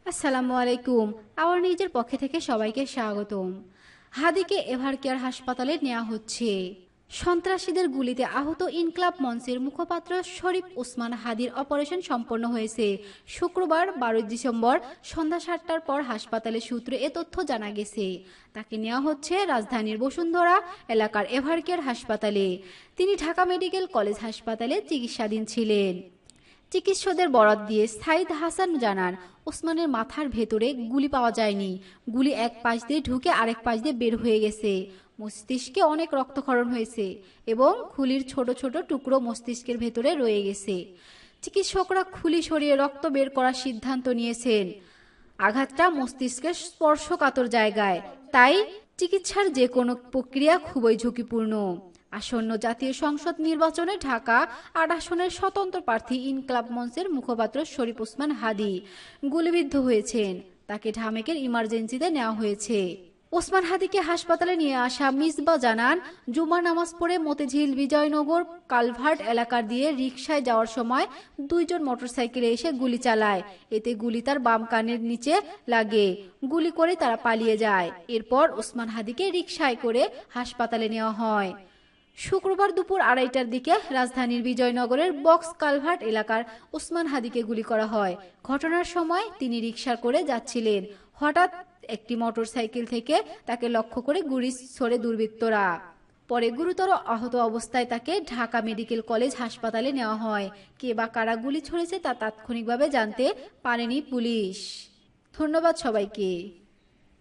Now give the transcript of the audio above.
আসসালামু আলাইকুম। আমার নিজের পক্ষে থেকে সবাইকে স্বাগতম। হাদিকে এভারকেয়ার হাসপাতালে নেওয়া হচ্ছে। সন্ত্রাসীদের গুলিতে আহত ইনকলাব মঞ্চের মুখপাত্র শরীফ ওসমান হাদির অপারেশন সম্পন্ন হয়েছে। শুক্রবার 12 ডিসেম্বর সন্ধ্যা 7টার পর হাসপাতালের সূত্রে এ তথ্য জানা গেছে। তাকে নেওয়া হচ্ছে রাজধানীর বসুন্ধরা এলাকার এভারকেয়ার হাসপাতালে। তিনি ঢাকা মেডিকেল কলেজ হাসপাতালে চিকিৎসাধীন ছিলেন। চিকিৎসকদের বরাত দিয়ে সাইদ হাসান জানান, ওসমানের মাথার ভেতরে গুলি পাওয়া যায়নি। গুলি এক পাশ দিয়ে ঢুকে আরেক পাশ দিয়ে বের হয়ে গেছে। মস্তিষ্কে অনেক রক্তক্ষরণ হয়েছে এবং খুলির ছোট ছোট টুকরো মস্তিষ্কের ভেতরে রয়ে গেছে। চিকিৎসকরা খুলি সরিয়ে রক্ত বের করার সিদ্ধান্ত নিয়েছেন। আঘাতটা মস্তিষ্কের স্পর্শকাতর জায়গায়, তাই চিকিৎসার যে কোনো প্রক্রিয়া খুবই ঝুঁকিপূর্ণ। আসন্ন জাতীয় সংসদ নির্বাচনে ঢাকা ৮ আসনের স্বতন্ত্র প্রার্থী ইনকলাব মঞ্চের মুখপাত্র শরীফ ওসমান হাদি গুলিবিদ্ধ হয়েছেন। তাকে ঢামেকের ইমার্জেন্সিতে নেওয়া হয়েছে। ওসমান হাদিকে হাসপাতালে নিয়ে আসা মিসবা জানান, জুমার নামাজ পড়ে মতিঝিল বিজয়নগর কালভার্ট এলাকা দিয়ে রিকশায় যাওয়ার সময় দুইজন মোটরসাইকেলে এসে গুলি চালায়। এতে গুলি তার বাম কানের নিচে লাগে। গুলি করে তারা পালিয়ে যায়। এরপর ওসমান হাদিকে রিকশায় করে হাসপাতালে নেওয়া হয়। শুক্রবার দুপুর 2:30টার দিকে রাজধানীর বিজয়নগরের বক্স কালভার্ট এলাকার ওসমান হাদিকে গুলি করা হয়। ঘটনার সময় তিনি রিকশা করে যাচ্ছিলেন। হঠাৎ একটি মোটরসাইকেল থেকে তাকে লক্ষ্য করে গুলি ছোড়ে দুর্বৃত্তরা। পরে গুরুতর আহত অবস্থায় তাকে ঢাকা মেডিকেল কলেজ হাসপাতালে নেওয়া হয়। কে বা কারা গুলি ছুড়েছে তা তাৎক্ষণিকভাবে জানতে পারেনি পুলিশ। ধন্যবাদ সবাইকে।